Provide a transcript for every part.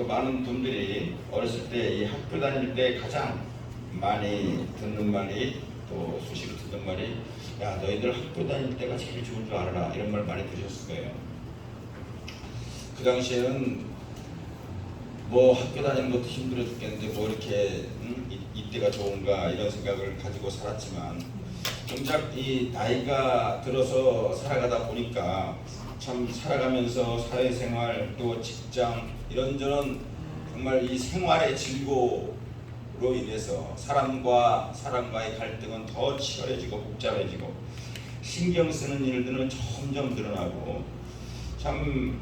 많은 분들이 어렸을 때 이 학교 다닐 때 가장 많이 듣는 말이, 또 수시로 듣는 말이, 야 너희들 학교 다닐 때가 제일 좋은 줄 알아라, 이런 말 많이 들으셨을 거예요. 그 당시에는 뭐 학교 다니는 것도 힘들어 죽겠는데 뭐 이렇게 이때가 좋은가 이런 생각을 가지고 살았지만, 정작 이 나이가 들어서 살아가다 보니까 참 살아가면서 사회생활 또 직장 이런저런 정말 이 생활의 즐거움으로 인해서 사람과의 갈등은 더 치열해지고 복잡해지고 신경 쓰는 일들은 점점 늘어나고, 참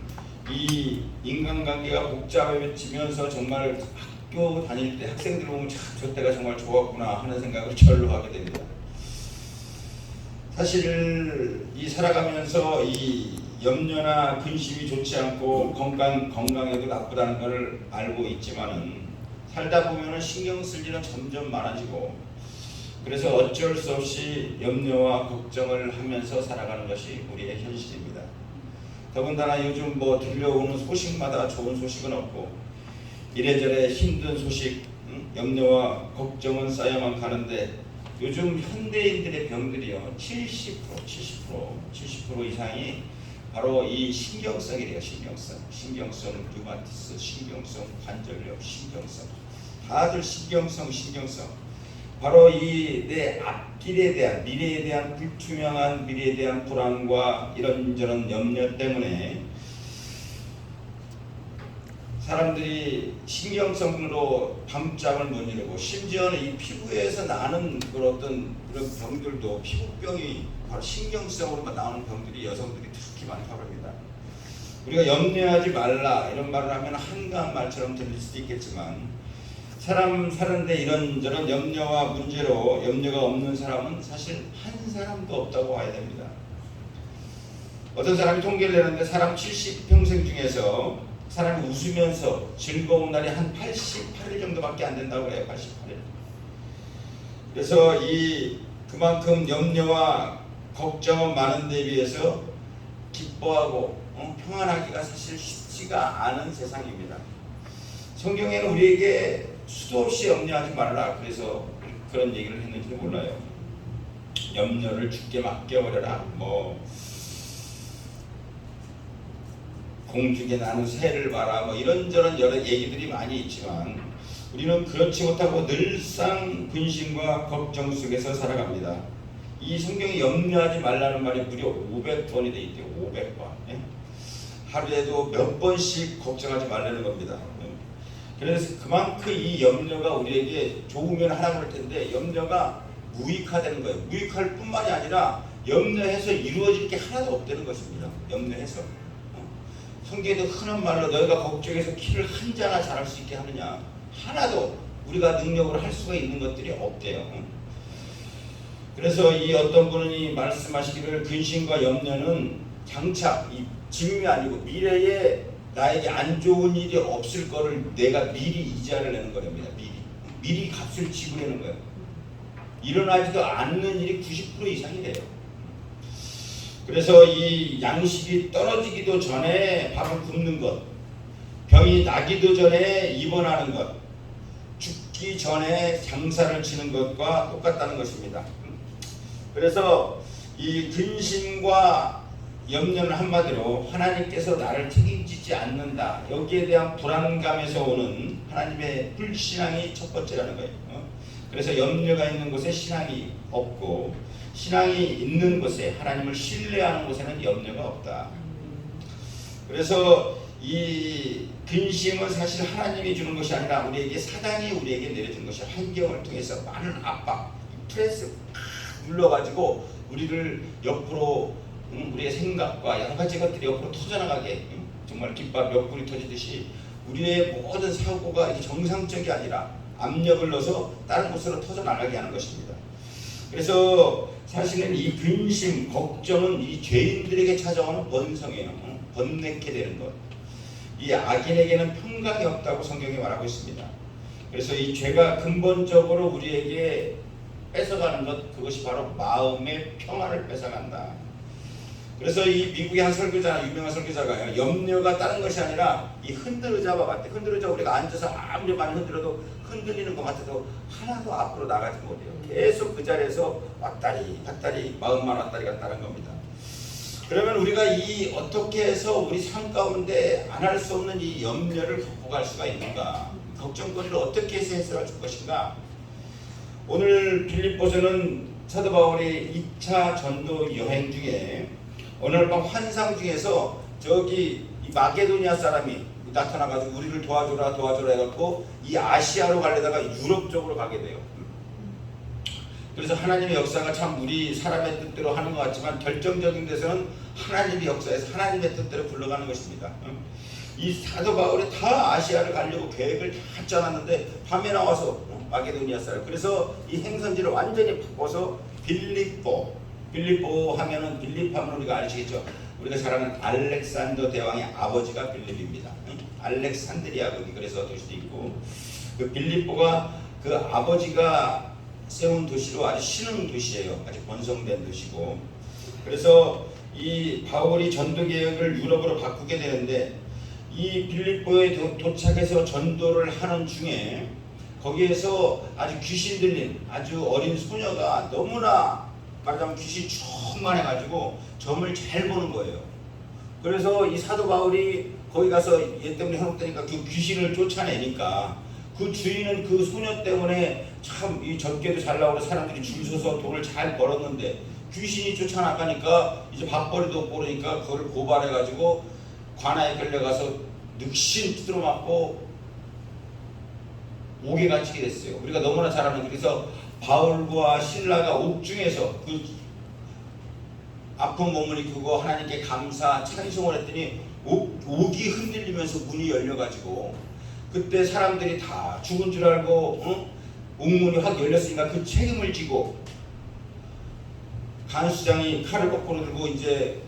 이 인간관계가 복잡해지면서 정말 학교 다닐 때 학생들 보면 참 저 때가 정말 좋았구나 하는 생각을 절로 하게 됩니다. 사실 이 살아가면서 이 염려나 근심이 좋지 않고 건강에도 나쁘다는 걸 알고 있지만은, 살다 보면은 신경 쓸 일은 점점 많아지고, 그래서 어쩔 수 없이 염려와 걱정을 하면서 살아가는 것이 우리의 현실입니다. 더군다나 요즘 뭐 들려오는 소식마다 좋은 소식은 없고, 이래저래 힘든 소식, 염려와 걱정은 쌓여만 가는데, 요즘 현대인들의 병들이요 70% 이상이 바로 이 신경성이래요. 신경성 류마티스, 신경성 관절염, 신경성, 다들 신경성. 바로 이 내 앞길에 대한, 미래에 대한 불투명한 미래에 대한 불안과 이런저런 염려 때문에 사람들이 신경성으로 밤잠을 못 이루고, 심지어는 이 피부에서 나는 그런 어떤 그런 병들도, 피부병이 바로 신경성으로 나오는 병들이 여성들이 특히 많다고 합니다. 우리가 염려하지 말라 이런 말을 하면 한가한 말처럼 들릴 수도 있겠지만, 사람 사는데 이런저런 염려와 문제로 염려가 없는 사람은 사실 한 사람도 없다고 봐야 됩니다. 어떤 사람이 통계를 내는데 사람 70평생 중에서 사람이 웃으면서 즐거운 날이 한 88일 정도밖에 안 된다고 그래요. 88일. 그래서 그만큼 염려와 걱정은 많은 데 비해서 기뻐하고 평안하기가 사실 쉽지가 않은 세상입니다. 성경에는 우리에게 수도 없이 염려하지 말라, 그래서 그런 얘기를 했는지 몰라요. 염려를 주께 맡겨버려라, 뭐 공중에 나는 새를 봐라, 뭐 이런저런 여러 얘기들이 많이 있지만, 우리는 그렇지 못하고 늘상 근심과 걱정 속에서 살아갑니다. 이 성경에 염려하지 말라는 말이 무려 500번이 돼 있대요. 500번. 예? 하루에도 몇 번씩 걱정하지 말라는 겁니다. 그래서 그만큼 이 염려가 우리에게 좋으면 하라고 할 텐데, 염려가 무익화되는 거예요. 무익할 뿐만이 아니라 염려해서 이루어질 게 하나도 없다는 것입니다. 염려해서. 성경에도 흔한 말로 너희가 걱정해서 키를 한 자나 자랄 수 있게 하느냐, 하나도 우리가 능력으로 할 수가 있는 것들이 없대요. 그래서 이 어떤 분이 말씀하시기를, 근심과 염려는 장차 지금이 아니고 미래에 나에게 안 좋은 일이 없을 거를 내가 미리 이자를 내는 거랍니다. 미리 값을 지불하는 거예요. 일어나지도 않는 일이 90% 이상이래요. 그래서 이 양식이 떨어지기도 전에 밥을 굶는 것, 병이 나기도 전에 입원하는 것, 죽기 전에 장사를 치는 것과 똑같다는 것입니다. 그래서 이 근심과 염려는 한마디로 하나님께서 나를 책임지지 않는다, 여기에 대한 불안감에서 오는 하나님의 불신앙이 첫 번째라는 거예요. 그래서 염려가 있는 곳에 신앙이 없고, 신앙이 있는 곳에, 하나님을 신뢰하는 곳에는 염려가 없다. 그래서 이 근심은 사실 하나님이 주는 것이 아니라 우리에게 사단이 우리에게 내려준 것이, 환경을 통해서 많은 압박, 스트레스 눌러가지고 우리를 옆으로, 우리의 생각과 여러 가지 것들이 옆으로 터져나가게, 정말 김밥 몇 불이 터지듯이 우리의 모든 사고가 이게 정상적이 아니라 압력을 넣어서 다른 곳으로 터져나가게 하는 것입니다. 그래서 사실은 이 근심, 걱정은 이 죄인들에게 찾아오는 번성이에요. 번뇌케 되는 것. 이 악인에게는 평강이 없다고 성경이 말하고 있습니다. 그래서 이 죄가 근본적으로 우리에게 뺏어가는 것, 그것이 바로 마음의 평안을 뺏어간다. 그래서 이 미국의 한 설교자, 유명한 설교자가 염려가 다른 것이 아니라 이 흔들의자와 같대. 흔들의자 우리가 앉아서 아무리 많이 흔들어도 흔들리는 것 같아도 하나도 앞으로 나가지 못해요. 계속 그 자리에서 왔다리 갔다리 마음만 왔다리 갔다는 겁니다. 그러면 우리가 이 어떻게 해서 우리 삶 가운데 안 할 수 없는 이 염려를 겪고 갈 수가 있는가? 걱정거리를 어떻게 해서 해소할 것인가? 오늘 빌립보서는 사도 바울이 2차 전도 여행 중에 어느 날 밤 환상 중에서 저기 이 마게도니아 사람이 나타나가지고 우리를 도와줘라 해갖고 이 아시아로 가려다가 유럽 쪽으로 가게 돼요. 그래서 하나님의 역사가 참 우리 사람의 뜻대로 하는 것 같지만 결정적인 데서는 하나님의 역사에서 하나님의 뜻대로 굴러가는 것입니다. 이 사도 바울이 다 아시아를 가려고 계획을 다 짜놨는데 밤에 나와서 마게도니아 사람. 그래서 이 행선지를 완전히 바꿔서 빌립보 하면은 빌립 하면 우리가 아시겠죠. 우리가 잘 아는 알렉산더 대왕의 아버지가 빌립입니다. 알렉산드리아 거기 그래서 도시도 있고 그 빌립보가 그 아버지가 세운 도시로 아주 신흥 도시예요. 아주 번성된 도시고 그래서 이 바울이 전도 계획을 유럽으로 바꾸게 되는데 이 빌립보에 도착해서 전도를 하는 중에 거기에서 아주 귀신 들린 아주 어린 소녀가 너무나 말하자면 귀신이 충만해가지고 점을 잘 보는 거예요. 그래서 이 사도 바울이 거기 가서 얘 때문에 해놓다니까 그 귀신을 쫓아내니까 그 주인은 그 소녀 때문에 참 이 전개도 잘 나오고 사람들이 줄 서서 돈을 잘 벌었는데 귀신이 쫓아나가니까 이제 밥벌이도 없고 그러니까 그걸 고발해가지고 관아에 끌려가서 늑신 두드러 맞고 옥에 갇히게 됐어요. 우리가 너무나 잘 아는 그래서 바울과 신라가 옥중에서 그 아픈 몸을 이끌고 하나님께 감사 찬송을 했더니 옥이 흔들리면서 문이 열려가지고 그때 사람들이 다 죽은 줄 알고 옥문이 확 열렸으니까 그 책임을 지고 간수장이 칼을 거꾸로 들고 이제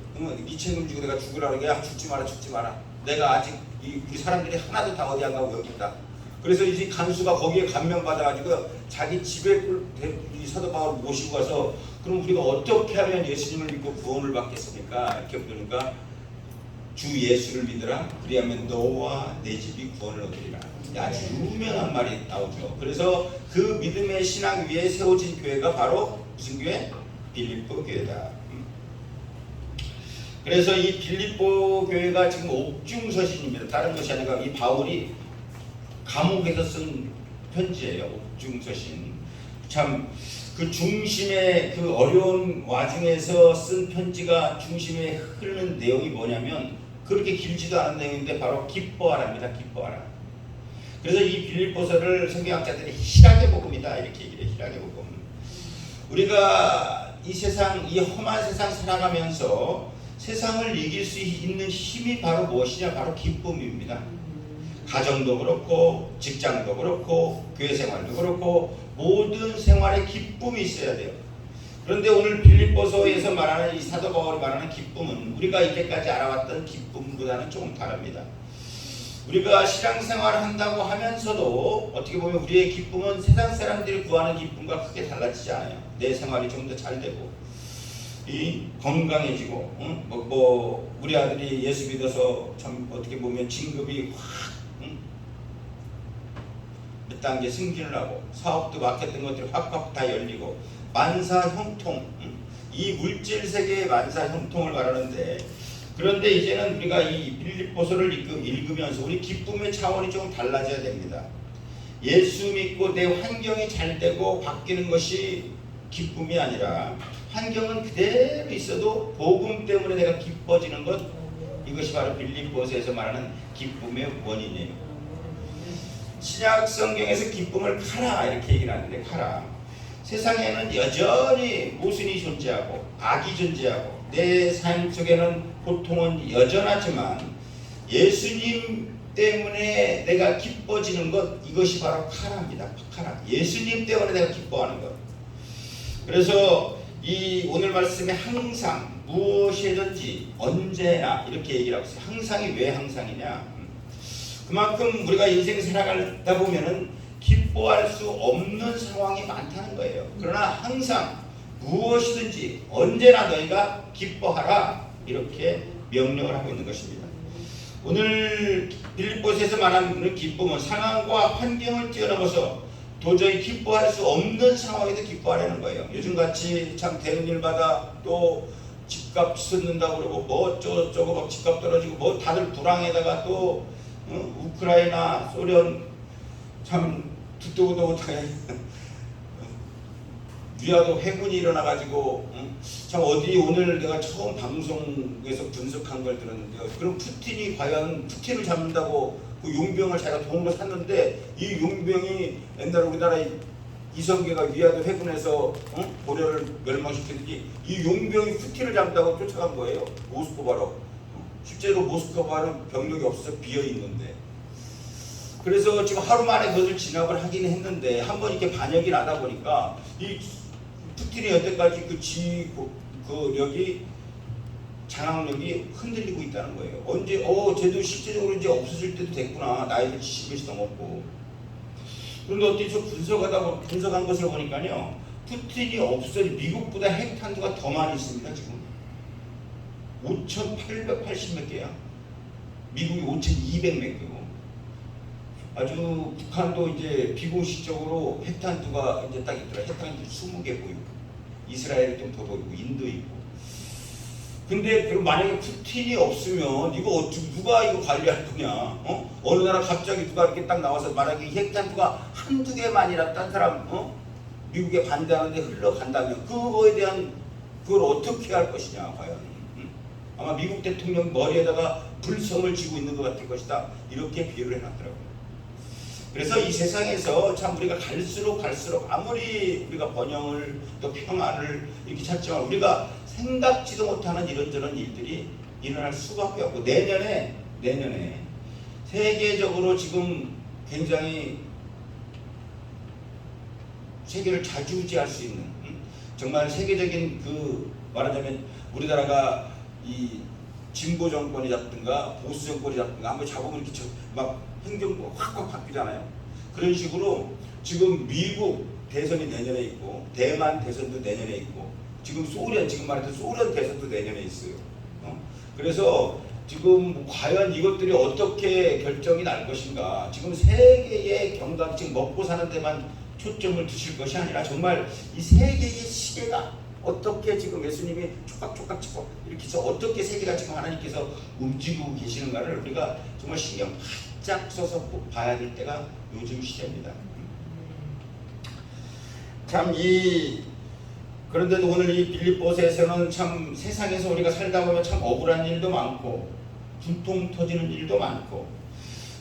이 책임을 지고 내가 죽으라고 야 죽지 마라 내가 아직 우리 사람들이 하나도 다 어디 안 가고 여기 있다. 그래서 이제 간수가 거기에 감명받아가지고 자기 집에 이 사도 바울을 모시고 가서 그럼 우리가 어떻게 하면 예수님을 믿고 구원을 받겠습니까? 이렇게 물으니까 주 예수를 믿으라. 그리하면 너와 내 집이 구원을 얻으리라. 아주 유명한 말이 나오죠. 그래서 그 믿음의 신앙 위에 세워진 교회가 바로 무슨 교회? 빌립보 교회다. 그래서 이 빌립보 교회가 지금 옥중서신입니다. 다른 것이 아니라 이 바울이 감옥에서 쓴 편지예요. 옥중서신. 참 그 중심의 그 어려운 와중에서 쓴 편지가 중심에 흐르는 내용이 뭐냐면 그렇게 길지도 않은 내용인데 바로 기뻐하랍니다. 기뻐하라. 그래서 이 빌립보서를 성경학자들이 희락의 복음이다 이렇게 얘기를 해요. 희락의 복음. 우리가 이 세상 이 험한 세상 살아가면서 세상을 이길 수 있는 힘이 바로 무엇이냐? 바로 기쁨입니다. 가정도 그렇고 직장도 그렇고 교회 생활도 그렇고 모든 생활에 기쁨이 있어야 돼요. 그런데 오늘 빌립보서에서 말하는 이 사도 바울이 말하는 기쁨은 우리가 이때까지 알아왔던 기쁨보다는 조금 다릅니다. 우리가 신앙생활을 한다고 하면서도 어떻게 보면 우리의 기쁨은 세상 사람들이 구하는 기쁨과 크게 달라지지 않아요. 내 생활이 좀 더 잘 되고 이 건강해지고 우리 아들이 예수 믿어서 참 어떻게 보면 진급이 확 몇 단계 승진을 하고 사업도 막혔던 것들이 확확 다 열리고 만사형통 이 물질 세계의 만사형통을 말하는데 그런데 이제는 우리가 이 빌립보서를 읽으면서 우리 기쁨의 차원이 좀 달라져야 됩니다. 예수 믿고 내 환경이 잘 되고 바뀌는 것이 기쁨이 아니라 환경은 그대로 있어도 복음 때문에 내가 기뻐지는 것 이것이 바로 빌립보서에서 말하는 기쁨의 원인이에요. 신약 성경에서 기쁨을 카라 이렇게 얘기를 하는데 카라 세상에는 여전히 모순이 존재하고 악이 존재하고 내 삶 속에는 고통은 여전하지만 예수님 때문에 내가 기뻐지는 것 이것이 바로 카라입니다. 카라. 예수님 때문에 내가 기뻐하는 것. 그래서 이 오늘 말씀에 항상 무엇이든지 언제나 이렇게 얘기를 하고 있어요. 항상이 왜 항상이냐? 그만큼 우리가 인생 살아가다 보면은 기뻐할 수 없는 상황이 많다는 거예요. 그러나 항상 무엇이든지 언제나 너희가 기뻐하라. 이렇게 명령을 하고 있는 것입니다. 오늘 빌립보서에서 말하는 기쁨은 상황과 환경을 뛰어넘어서 도저히 기뻐할 수 없는 상황에도 기뻐하라는 거예요. 요즘같이 참 되는 일마다 또 집값 치솟는다고 그러고 뭐 어쩌고저쩌고 막 집값 떨어지고 뭐 다들 불황에다가 또 우크라이나 소련 참 듣도 보도 못하게 위화도 해군이 일어나가지고 참 어디 오늘 내가 처음 방송에서 분석한 걸 들었는데요. 그럼 푸틴이 과연 푸틴을 잡는다고 그 용병을 자기가 돈으로 샀는데 이 용병이 옛날 우리나라 이성계가 위화도 해군에서 고려를 멸망시켰는지 이 용병이 푸틴을 잡는다고 쫓아간 거예요. 모스크바로. 실제로 모스크바는 병력이 없어서 비어 있는데. 그래서 지금 하루 만에 그것을 진압을 하긴 했는데 한번 이렇게 반역이 나다 보니까 이 푸틴이 여태까지 여기 장악력이 흔들리고 있다는 거예요. 언제 쟤도 실제적으로 이제 없어질 때도 됐구나. 나이도 70이 넘었고. 그런데 어떻게 분석한 것을 보니까요, 푸틴이 미국보다 핵탄두가 더 많이 있습니다. 지금 5,880 몇 개야. 미국이 5,200 몇 개고. 아주 북한도 이제 비공식적으로 핵탄두가 이제 딱 있더라. 핵탄두 20개 보이고, 이스라엘이 좀 더 보이고, 인도 있고. 근데 그럼 만약에 푸틴이 없으면 이거 누가 이거 관리할 거냐? 어느 나라 갑자기 누가 이렇게 딱 나와서 만약에 핵탄두가 한두 개만이라 딴 사람 미국에 반대하는데 흘러간다면 그거에 대한 그걸 어떻게 할 것이냐 과연? 아마 미국 대통령 머리에다가 불성을 지고 있는 것 같을 것이다. 이렇게 비유를 해놨더라고요. 그래서 이 세상에서 참 우리가 갈수록 아무리 우리가 번영을 또 평화를 이렇게 찾지만 우리가 생각지도 못하는 이런저런 일들이 일어날 수밖에 없고 내년에 세계적으로 지금 굉장히 세계를 좌지우지할 수 있는 정말 세계적인 말하자면 우리나라가 이 진보 정권이 잡든가 보수 정권이 잡든가 한번 잡으면 이렇게 막 행정부가 확 바뀌잖아요. 그런 식으로 지금 미국 대선이 내년에 있고 대만 대선도 내년에 있고 지금 말했던 소련 대선도 내년에 있어요. 그래서 지금 과연 이것들이 어떻게 결정이 날 것인가. 지금 세계의 경각 지금 먹고 사는 데만 초점을 두실 것이 아니라 정말 이 세계의 시계가 어떻게 지금 예수님이 촉각촉각 이렇게 해서 어떻게 세계가 지금 하나님께서 움직이고 계시는가를 우리가 정말 신경 바짝 써서 봐야 될 때가 요즘 시대입니다. 그런데도 오늘 이 빌립보서에서는 참 세상에서 우리가 살다 보면 참 억울한 일도 많고 분통 터지는 일도 많고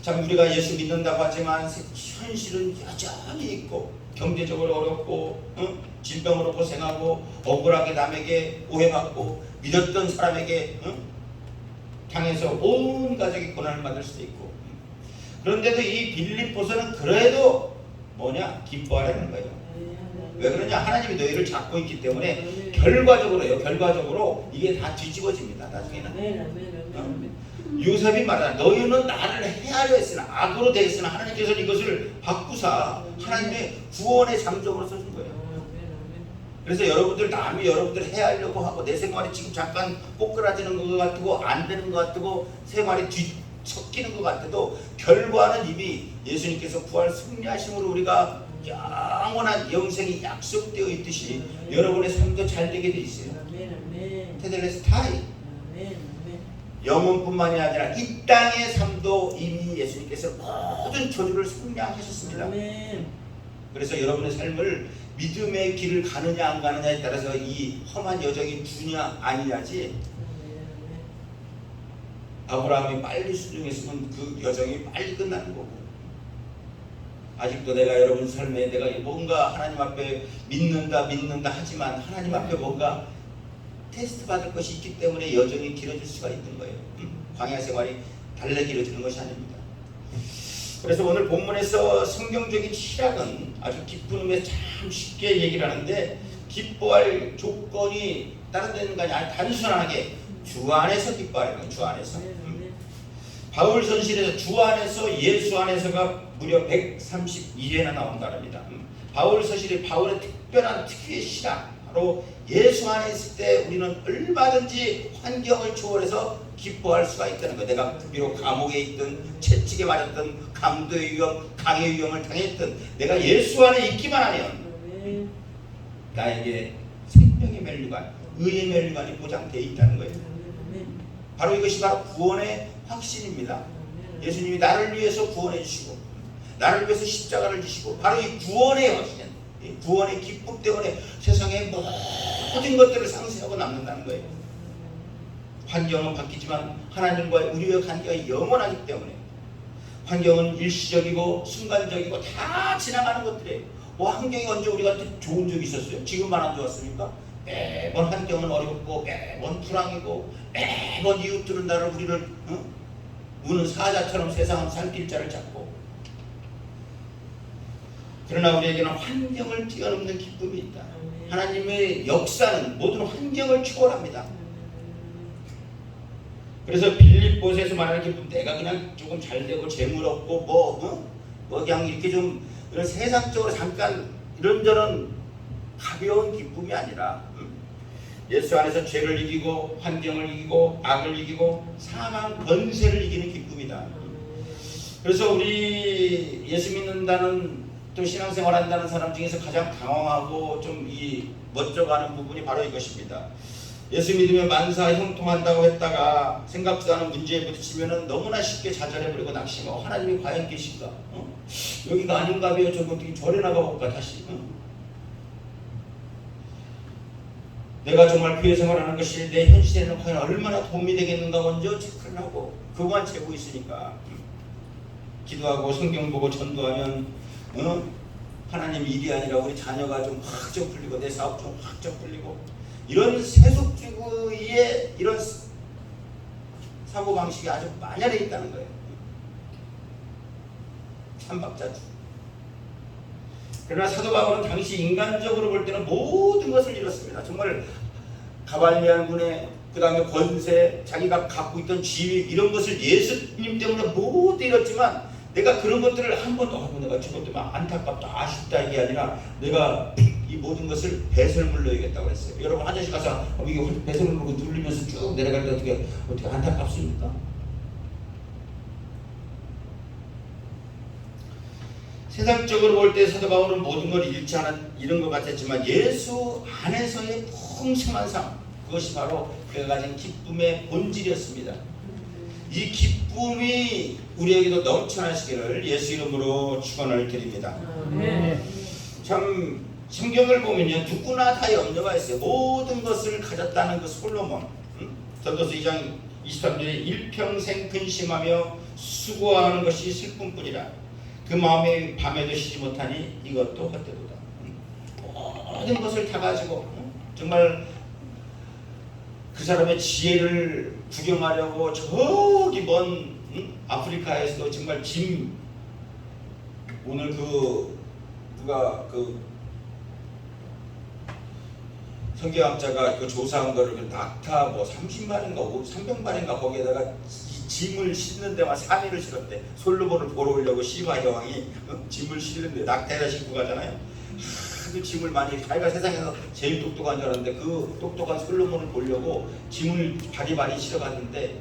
참 우리가 예수 믿는다고 하지만 현실은 여전히 있고 경제적으로 어렵고 질병으로 고생하고 억울하게 남에게 오해받고 믿었던 사람에게 당해서 온 가족이 고난을 받을 수도 있고 그런데도 이 빌립보서는 그래도 기뻐하라는 거예요. 왜 그러냐? 하나님이 너희를 잡고 있기 때문에 결과적으로 이게 다 뒤집어집니다. 나중에는. 요셉이 말하자 너희는 나를 해하려 했으나 악으로 대했으나 하나님께서는 이것을 바꾸사 하나님의 구원의 장점으로 써준 거예요. 그래서 남이 여러분들 해하려고 하고 내 생활이 지금 잠깐 꼬꾸라지는 것 같고 안 되는 것 같고 생활이 뒤섞이는 것 같아도 결과는 이미 예수님께서 부활 승리하심으로 우리가 영원한 영생이 약속되어 있듯이 여러분의 삶도 잘 되게 돼 있어요. 테텔레스타이 영혼뿐만이 아니라 이 땅의 삶도 이미 예수님께서 모든 저주를 승리하셨습니다. 그래서 여러분의 삶을 믿음의 길을 가느냐 안 가느냐에 따라서 이 험한 여정이 주냐 아니냐지. 아브라함이 빨리 순종했으면 그 여정이 빨리 끝나는 거고 아직도 내가 여러분 삶에 내가 뭔가 하나님 앞에 믿는다 하지만 하나님 앞에 뭔가 테스트 받을 것이 있기 때문에 여정이 길어질 수가 있는 거예요. 광야 생활이 달래 길어지는 것이 아닙니다. 그래서 오늘 본문에서 성경적인 시작은 아주 기쁜 의미에 참 쉽게 얘기를 하는데 기뻐할 조건이 다른 데는 아니라 단순하게 주 안에서 기뻐하는 거예요. 주 안에서. 바울 선실에서 주 안에서 예수 안에서가 무려 132회나 나온다랍니다. 바울 서실이 바울의 특별한 특유의 신앙 바로 예수 안에 있을 때 우리는 얼마든지 환경을 초월해서 기뻐할 수가 있다는 거예요. 내가 비록 감옥에 있든 채찍에 맞았든 강도의 위험, 강의 위험을 당했든 내가 예수 안에 있기만 하면 나에게 생명의 멸류관, 의의 멸류관이 보장되어 있다는 거예요. 바로 이것이 바로 구원의 확신입니다. 예수님이 나를 위해서 구원해 주시고 나를 위해서 십자가를 지시고 바로 이 구원의 확신, 이 구원의 기쁨 때문에 세상의 모든 것들을 상쇄하고 남는다는 거예요. 환경은 바뀌지만 하나님과의 우리의 관계가 영원하기 때문에 환경은 일시적이고 순간적이고 다 지나가는 것들이에요. 뭐 환경이 언제 우리한테 좋은 적이 있었어요? 지금만 안 좋았습니까? 매번 환경은 어렵고 매번 불황이고 매번 이웃들은 나를 우리를 우는 사자처럼 세상은 살 길자를 찾고 그러나 우리에게는 환경을 뛰어넘는 기쁨이 있다. 하나님의 역사는 모든 환경을 초월합니다. 그래서 빌립보서에서 말하는 기쁨, 내가 그냥 조금 잘되고 재물 없고 뭐 그냥 이렇게 좀 이런 세상적으로 잠깐 이런저런 가벼운 기쁨이 아니라 예수 안에서 죄를 이기고 환경을 이기고 악을 이기고 사망 권세를 이기는 기쁨이다. 그래서 우리 예수 믿는다는 또 신앙생활 한다는 사람 중에서 가장 당황하고 좀 이 멋져가는 부분이 바로 이것입니다. 예수 믿으면 만사 형통한다고 했다가 생각지도 않은 문제에 부딪히면 너무나 쉽게 좌절해버리고 낙심하고 하나님이 과연 계실까? 여기가 아닌가 봐요. 저 어떻게 절에 나가볼까 다시. 내가 정말 교회 생활하는 것이 내 현실에는 과연 얼마나 도움이 되겠는가 먼저 체크를 하고 그거만 재고 있으니까 기도하고 성경 보고 전도하면 하나님 일이 아니라 우리 자녀가 좀 확 좀 풀리고 내 사업 좀 확 좀 풀리고 이런 세속주의의 이런 사고방식이 아주 만연해 있다는 거예요. 삼박자주. 그러나 사도 바울은 당시 인간적으로 볼 때는 모든 것을 잃었습니다. 정말 가발리안 군의 그 다음에 권세, 자기가 갖고 있던 지위 이런 것을 예수님 때문에 모두 잃었지만 내가 그런 것들을 한 번도 하고 내가 죽었더니 안타깝다 아쉽다 이게 아니라 내가 이 모든 것을 배설물로 여기겠다고 했어요. 여러분 아저씨 가서 이게 배설물로 누르면서 쭉 내려갈 때 어떻게 안타깝습니까? 세상적으로 볼 때 사도 바울은 모든 걸 잃지 않은 이런 것 같았지만 예수 안에서의 풍성한 삶 그것이 바로 그가 가진 기쁨의 본질이었습니다. 이 기쁨이 우리에게도 넘쳐나시기를 예수 이름으로 축원을 드립니다. 참 성경을 보면요 누구나 다 염려가 있어요. 모든 것을 가졌다는 그 솔로몬 전도서 2장 23절에 일평생 근심하며 수고하는 것이 슬픔뿐이라 그 마음에 밤에도 쉬지 못하니 이것도 헛되도다. 모든 것을 다 가지고 정말 그 사람의 지혜를 구경하려고 저기 먼 아프리카에서도 정말 오늘 누가 성경학자가 그 조사한 거를 그 낙타 뭐 30마리인가 300마리인가 거기에다가 짐을 싣는 데만 3일을 실었대. 솔로몬을 보러 오려고 시바 여왕이 짐을 실는데 낙타에다 싣고 가잖아요. 그 짐을 많이 자기가 세상에서 제일 똑똑한 줄 알았는데 그 똑똑한 솔로몬을 보려고 짐을 바리바리 실어갔는데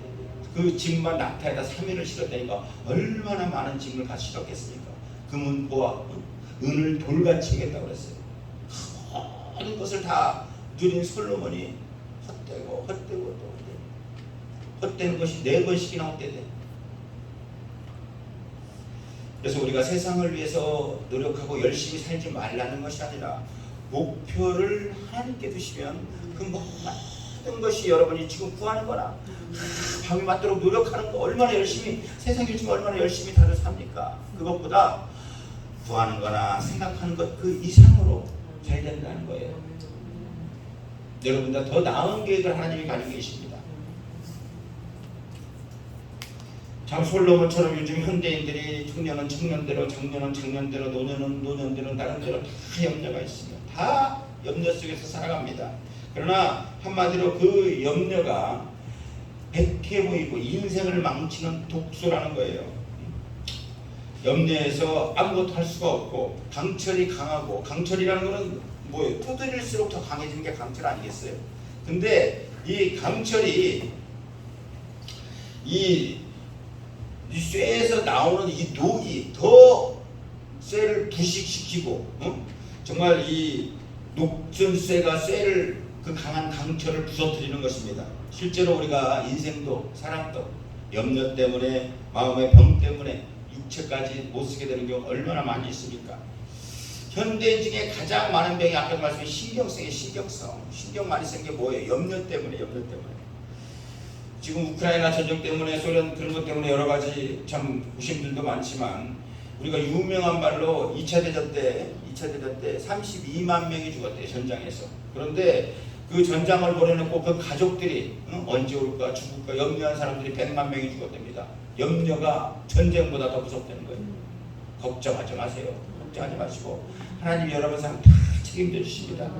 그 짐만 낙타에다 3일을 실었다니까 얼마나 많은 짐을 같이 실었겠습니까? 금은보와 은을 돌같이 하겠다고 그랬어요. 모든 것을 다 누린 솔로몬이 헛되고 또 헛된 것이 4번씩이나 헛되대. 그래서 우리가 세상을 위해서 노력하고 열심히 살지 말라는 것이 아니라 목표를 하나님께 두시면 그 모든 것이 여러분이 지금 구하는 거나 밤이 맞도록 노력하는 거 얼마나 열심히 세상 요즘 얼마나 열심히 다들 삽니까? 그것보다 구하는 거나 생각하는 것 그 이상으로 잘 된다는 거예요. 여러분보다 더 나은 계획을 하나님이 가지고 계십니다. 참 솔로몬처럼 요즘 현대인들이 청년은 청년대로, 장년은 장년대로, 노년은 노년대로, 나름대로 다 염려가 있습니다. 다 염려 속에서 살아갑니다. 그러나 한마디로 그 염려가 백해 보이고 인생을 망치는 독소라는 거예요. 염려해서 아무것도 할 수가 없고 강철이 강하고 강철이라는 것은 뭐예요? 두드릴수록 더 강해지는 게 강철 아니겠어요? 근데 이 강철이 이 쇠에서 나오는 이 녹이 더 쇠를 부식시키고, 정말 이 녹슨 쇠가 쇠를 그 강한 강철을 부서뜨리는 것입니다. 실제로 우리가 인생도 사랑도 염려 때문에 마음의 병 때문에 육체까지 못 쓰게 되는 경우 얼마나 많이 있습니까? 현대인 중에 가장 많은 병이 아까 말씀드린 신경성의 신경성. 신경 많이 쓴 게 뭐예요? 염려 때문에. 지금 우크라이나 전쟁 때문에 소련 그런 것 때문에 여러 가지 참 고심들도 많지만 우리가 유명한 말로 2차 대전 때 32만 명이 죽었대요. 전장에서. 그런데 그 전장을 벌여놓고 그 가족들이 언제 올까 죽을까 염려한 사람들이 100만 명이 죽었답니다. 염려가 전쟁보다 더 무섭다는 거예요. 걱정하지 마세요. 걱정하지 마시고 하나님이 여러분 사람 다 책임져 주십니다.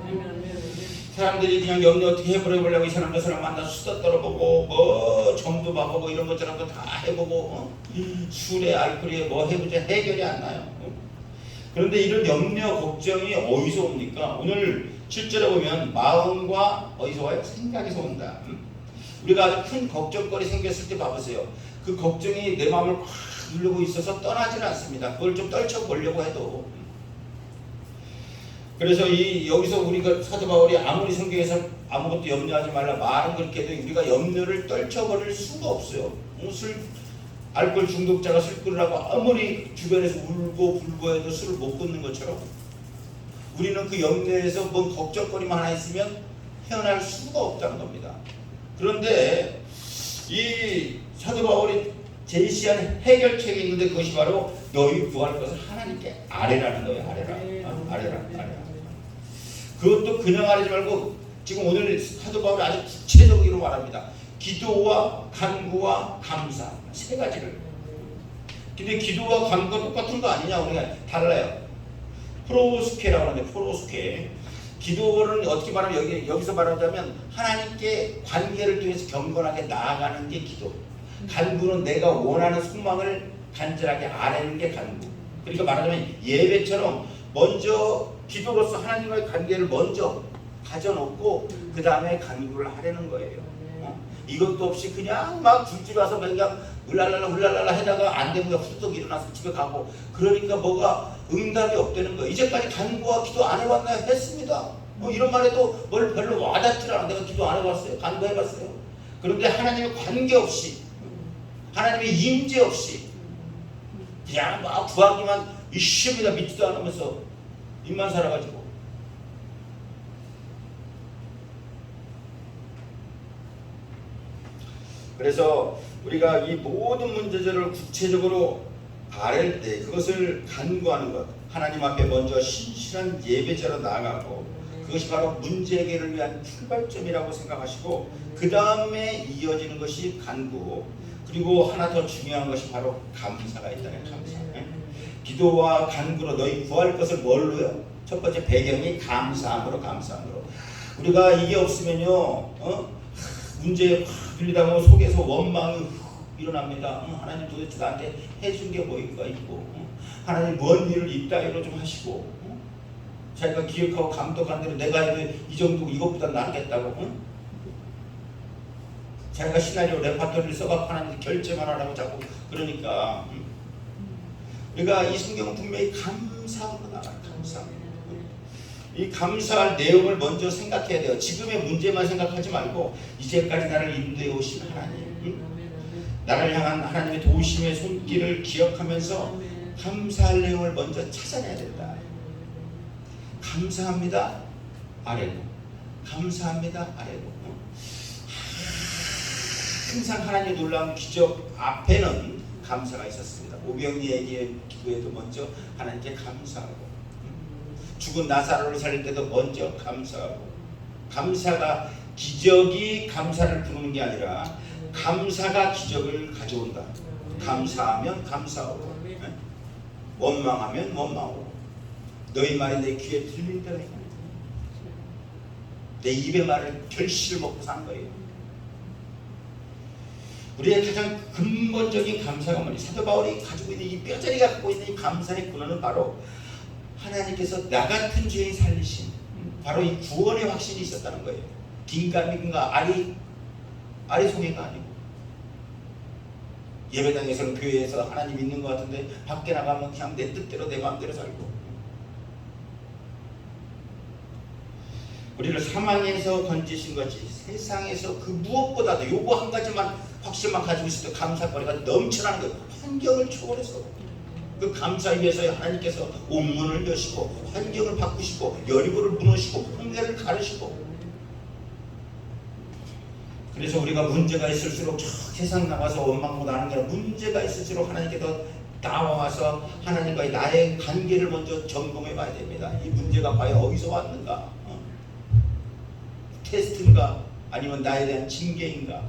사람들이 그냥 염려 어떻게 해보려고 이 사람 저 사람 만나 수다 떨어보고 뭐 점도 봐보고 이런 것처럼 다 해보고 술에 알코올에 뭐 해보자 해결이 안 나요. 그런데 이런 염려 걱정이 어디서 옵니까? 오늘 실제로 보면 마음과 어디서 와요? 생각에서 온다. 우리가 아주 큰 걱정거리 생겼을 때 봐보세요. 그 걱정이 내 마음을 확 누르고 있어서 떠나지는 않습니다. 그걸 좀 떨쳐보려고 해도. 그래서 여기서 우리가 사도 바울이 아무리 성경에서 아무것도 염려하지 말라 말은 그렇게 해도 우리가 염려를 떨쳐버릴 수가 없어요. 알코올 중독자가 술 끊으라고 아무리 주변에서 울고 불고 해도 술을 못 끊는 것처럼 우리는 그 염려에서 뭔 걱정거리만 하나 있으면 헤어날 수가 없다는 겁니다. 그런데 이 사도 바울이 제시한 해결책이 있는데 그것이 바로 너희 구할 것을 하나님께 아뢰라는 거예요. 아뢰라. 그것도 그냥 아뢰지 말고 지금 오늘 사도 바울이 아주 구체적으로 말합니다. 기도와 간구와 감사 세 가지를. 근데 기도와 간구가 똑같은 거 아니냐? 우리가 달라요. 프로스케라고 하는데 프로스케. 기도를 어떻게 말하면 여기서 말하자면 하나님께 관계를 통해서 경건하게 나아가는 게 기도. 간구는 내가 원하는 소망을 간절하게 아뢰는 게 간구. 그러니까 말하자면 예배처럼 먼저 기도로서 하나님과의 관계를 먼저 가져놓고 그 다음에 간구를 하려는 거예요. 이것도 없이 그냥 막 줄줄 와서 그냥 울랄랄라 하다가 안 되면 후딱 일어나서 집에 가고 그러니까 뭐가 응답이 없다는 거예요. 이제까지 간구와 기도 안 해봤나요? 했습니다. 이런 말해도 뭘 별로 와닿질 않아. 내가 기도 안 해봤어요. 간구 해봤어요. 그런데 하나님의 관계 없이 하나님의 임재 없이 그냥 막 구하기만 이십니다. 믿지도 않으면서 입만 살아가지고 그래서 우리가 이 모든 문제들을 구체적으로 아랠 때 그것을 간구하는 것 하나님 앞에 먼저 신실한 예배자로 나아가고 그것이 바로 문제 해결을 위한 출발점이라고 생각하시고 그 다음에 이어지는 것이 간구 그리고 하나 더 중요한 것이 바로 감사가 있다는 감사. 기도와 간구로 너희 구할 것을 뭘로요? 첫 번째 배경이 감사함으로. 우리가 이게 없으면요, 문제에 들리다 보면 속에서 원망이 일어납니다. 하나님 도대체 나한테 해준 게 뭐가 있고, 하나님 뭔 일을 이따위로 좀 하시고, 자기가 기억하고 감독한 대로 내가 해도 이 정도 이것보다 낫겠다고, 자기가 시나리오 레파토리를 써갖고 하나님 결제만 하라고 자꾸 그러니까. 그러니까 이 성경은 분명히 감사함으로 나가요. 이 감사할 내용을 먼저 생각해야 돼요. 지금의 문제만 생각하지 말고 이제까지 나를 인도해 오신 하나님, 나를 향한 하나님의 도우심의 손길을 기억하면서 감사할 내용을 먼저 찾아내야 된다. 감사합니다. 아래로. 감사합니다. 아래로. 항상 하나님의 놀라운 기적 앞에는 감사가 있었습니다. 오병이에게 기도해도 먼저 하나님께 감사하고 죽은 나사로를 살릴 때도 먼저 감사하고 감사가 기적이 감사를 부르는 게 아니라 감사가 기적을 가져온다. 감사하면 감사하고 원망하면 원망하고 너희 말이 내 귀에 들린다. 내 입의 말을 결실을 먹고 산 거예요. 우리의 가장 근본적인 감사가 뭐니? 사도 바울이 가지고 있는 이 뼈저리가 갖고 있는 이 감사의 근원은 바로 하나님께서 나 같은 죄인 살리신 바로 이 구원의 확신이 있었다는 거예요. 긴가민가 아리 소개가 아니고. 예배당에서는 교회에서 하나님 있는 것 같은데 밖에 나가면 그냥 내 뜻대로 내 마음대로 살고. 우리를 사망에서 건지신 것이 세상에서 그 무엇보다도 요거 한 가지만 확신만 가지고 있을 때 감사거리가 넘쳐나는 거예요. 환경을 초월해서 그 감사 위에서 하나님께서 온문을 여시고 환경을 바꾸시고 여리고를 무너시고 홍해를 가르시고. 그래서 우리가 문제가 있을수록 저 세상 나가서 원망고 나는 게 아니라 문제가 있을수록 하나님께서 나와서 하나님과의 나의 관계를 먼저 점검해 봐야 됩니다. 이 문제가 과연 어디서 왔는가? 테스트인가? 아니면 나에 대한 징계인가?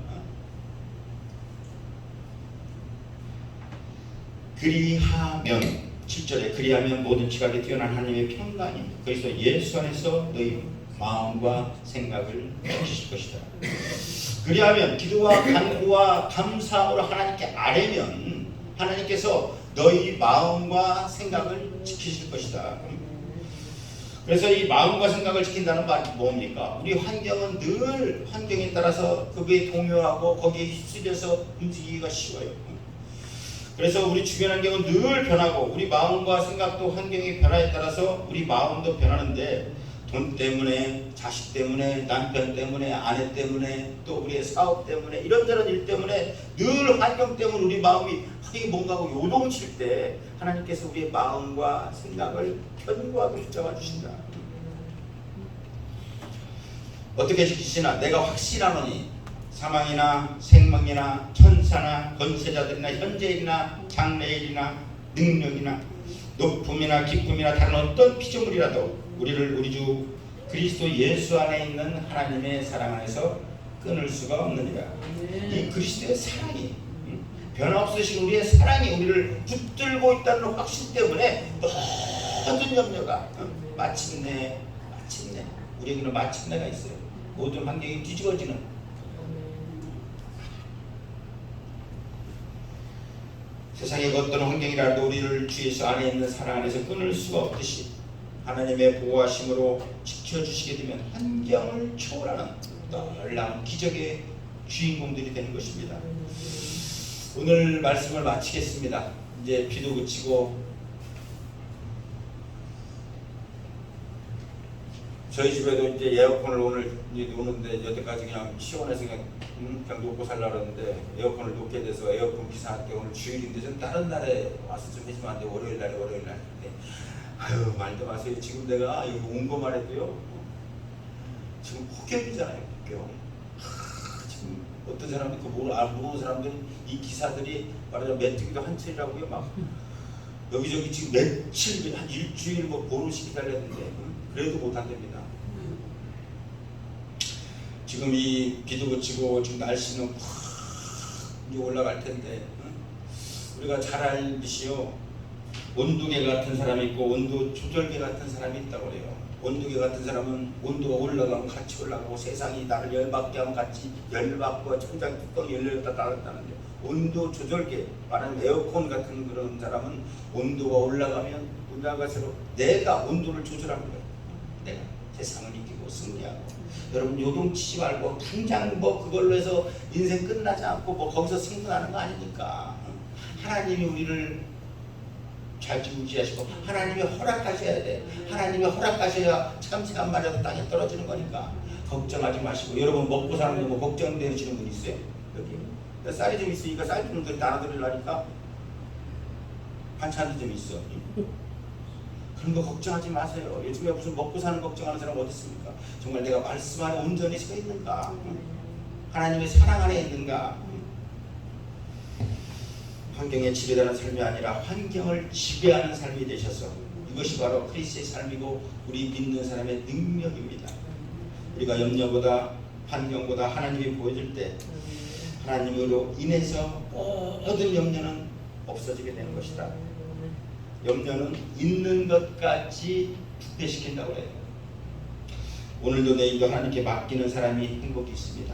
그리하면 7절에 그리하면 모든 지각에 뛰어난 하나님의 평강이 그리스도 예수 안에서 너희 마음과 생각을 지키실 것이다. 그리하면 기도와 간구와 감사함으로 하나님께 아뢰면 하나님께서 너희 마음과 생각을 지키실 것이다. 그래서 이 마음과 생각을 지킨다는 말이 뭡니까? 우리 환경은 늘 환경에 따라서 그게 동요하고 거기에 휩쓸려서 움직이기가 쉬워요. 그래서 우리 주변 환경은 늘 변하고 우리 마음과 생각도 환경의 변화에 따라서 우리 마음도 변하는데 돈 때문에, 자식 때문에, 남편 때문에, 아내 때문에, 또 우리의 사업 때문에, 이런저런 일 때문에 늘 환경 때문에 우리 마음이 뭔가 요동칠 때 하나님께서 우리의 마음과 생각을 견고하게 붙잡아 주신다. 어떻게 지키시나? 내가 확신하노니 사망이나 생명이나 천사나 권세자들이나 현재일이나 장래일이나 능력이나 높음이나 기쁨이나 다른 어떤 피조물이라도 우리를 우리 주 그리스도 예수 안에 있는 하나님의 사랑 안에서 끊을 수가 없느니라. 이 그리스도의 사랑이 변화없으신 우리의 사랑이 우리를 붙들고 있다는 확신 때문에 모든 염려가 마침내 우리에게는 마침내가 있어요. 모든 환경이 뒤집어지는. 세상의 어떤 환경이라도 우리를 주 예수 안에 있는 사랑 안에서 끊을 수가 없듯이 하나님의 보호하심으로 지켜주시게 되면 환경을 초월하는 놀라운 기적의 주인공들이 되는 것입니다. 오늘 말씀을 마치겠습니다. 이제 비도 그치고 저희 집에도 이제 에어컨을 오늘 노는데 여태까지 그냥 시원해서 그냥 놓고 살려고 했는데 에어컨을 놓게 돼서 에어컨 기사한테 오늘 주일인데 좀 다른 날에 와서 좀 해주면 안 돼? 월요일 날에 아유 말도 마세요. 지금 내가 여기 온 것만 해도요 지금 폭염이잖아요. 폭염. 지금 어떤 사람들 모르는 사람들은 이 기사들이 말하자면 메뚜기도 한철이라고요. 막 여기저기 지금 며칠 한 일주일 뭐 보름씩 기다렸는데 그래도 못한답니다. 지금 이 비도 그치고 지금 날씨는 확 올라갈 텐데 우리가 잘 알듯이요 온도계 같은 사람이 있고 온도 조절계 같은 사람이 있다고 그래요. 온도계 같은 사람은 온도가 올라가면 같이 올라가고 세상이 나를 열받게 하면 같이 열받고 천장 뚜껑이 열렸다 닫았다는데 온도 조절계 말하는 에어컨 같은 그런 사람은 온도가 올라가면 올라갈수록 내가 온도를 조절하는 거예요. 내가 세상을 이기고 승리하고. 여러분 요동치지 말고 당장 뭐 그걸로 해서 인생 끝나지 않고 뭐 거기서 승분하는 거 아니니까. 하나님이 우리를 잘 지지하시고 하나님이 허락하셔야 돼. 하나님이 허락하셔야 참새 한 마리라도 땅에 떨어지는 거니까 걱정하지 마시고. 여러분 먹고 사는 거 뭐 걱정되시는 분 있어요? 여기 쌀이 좀 있으니까 쌀 좀 나눠드리려니까 반찬도 좀 있어. 그런 거 걱정하지 마세요. 요즘에 무슨 먹고 사는 걱정하는 사람 어디 있습니까? 정말 내가 말씀 안에 온전히 서 있는가? 하나님의 사랑 안에 있는가? 환경에 지배되는 삶이 아니라 환경을 지배하는 삶이 되셔서 이것이 바로 그리스도의 삶이고 우리 믿는 사람의 능력입니다. 우리가 염려보다 환경보다 하나님이 보여줄 때 하나님으로 인해서 모든 염려는 없어지게 되는 것이다. 염려는 있는 것까지 부패시킨다고 해요. 오늘도 내일도 하나님께 맡기는 사람이 행복이 있습니다.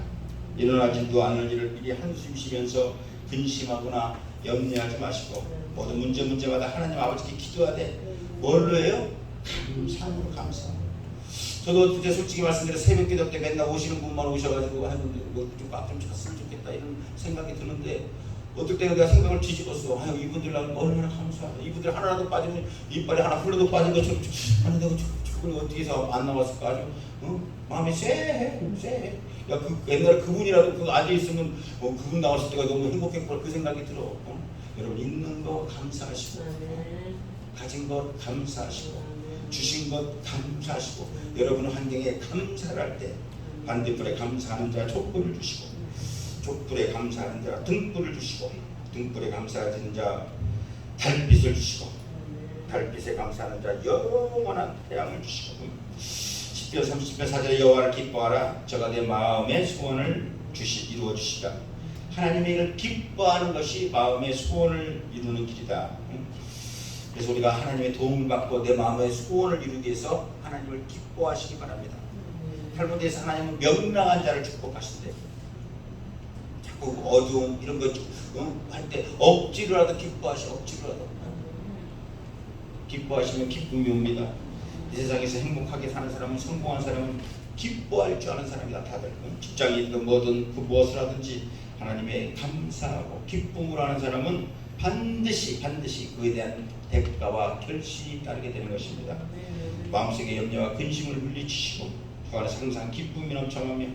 일어나지도 않을 일을 미리 한숨 쉬면서 근심하거나 염려하지 마시고 모든 문제마다 하나님 아버지께 기도하되 뭘로 해요? 감사함으로 감사. 저도 그때 솔직히 말씀드려 새벽기도 때 맨날 오시는 분만 오셔가지고 좀꽉좀 찼으면 좋겠다 이런 생각이 드는데 어떨 때는 내가 생각을 뒤집었어. 아유 이분들 나는 얼마나 감사하다. 이분들 하나라도 빠지면 이빨에 하나 흘러도 빠진 것처럼 아니 내가 저걸 어떻게 해서 안 나왔을까 아주 마음이 쎄해. 야 그 옛날에 그분이라도 그 앉아 있으면 그분 나왔을 때가 너무 행복했고 그 생각이 들어. 여러분 있는 거 감사하시고 가진 것 감사하시고 주신 것 감사하시고 여러분 환경에 감사를 할 때 반딧불에 감사하는 자 촛불을 주시고 촛불에 감사하는 자 등불을 주시고 등불에 감사하는 자 달빛을 주시고 달빛에 감사하는 자 영원한 태양을 주시고 10편 30편 4절에 여호와를 기뻐하라 저가 내 마음의 소원을 이루어 주시라. 하나님의 일을 기뻐하는 것이 마음의 소원을 이루는 길이다. 그래서 우리가 하나님의 도움을 받고 내 마음의 소원을 이루기 위해서 하나님을 기뻐하시기 바랍니다. 탈무드에서 하나님은 명랑한 자를 축복하신대. 자꾸 어두움 이런 거 할 때 억지로라도 억지로라도 기뻐하시면 기쁨이 옵니다. 이 세상에서 행복하게 사는 사람은 성공한 사람은 기뻐할 줄 아는 사람이다. 다들 직장이든 뭐든 그 무엇을 하든지 하나님의 감사하고 기쁨으로 하는 사람은 반드시 그에 대한 대가와 결실이 따르게 되는 것입니다. 마음속의 염려와 근심을 물리치시고 그 안에서 항상 기쁨이 넘쳐나며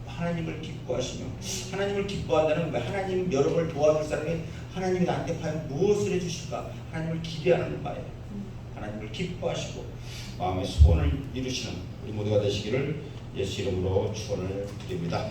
하나님을 기뻐하시며 하나님을 기뻐한다는 거예요. 하나님 여러분을 도와줄 사람이 하나님이 나한테 과연 무엇을 해주실까 하나님을 기대하는 바예요. 하나님을 기뻐하시고 마음의 소원을 이루시는 우리 모두가 되시기를 예수 이름으로 축원을 드립니다.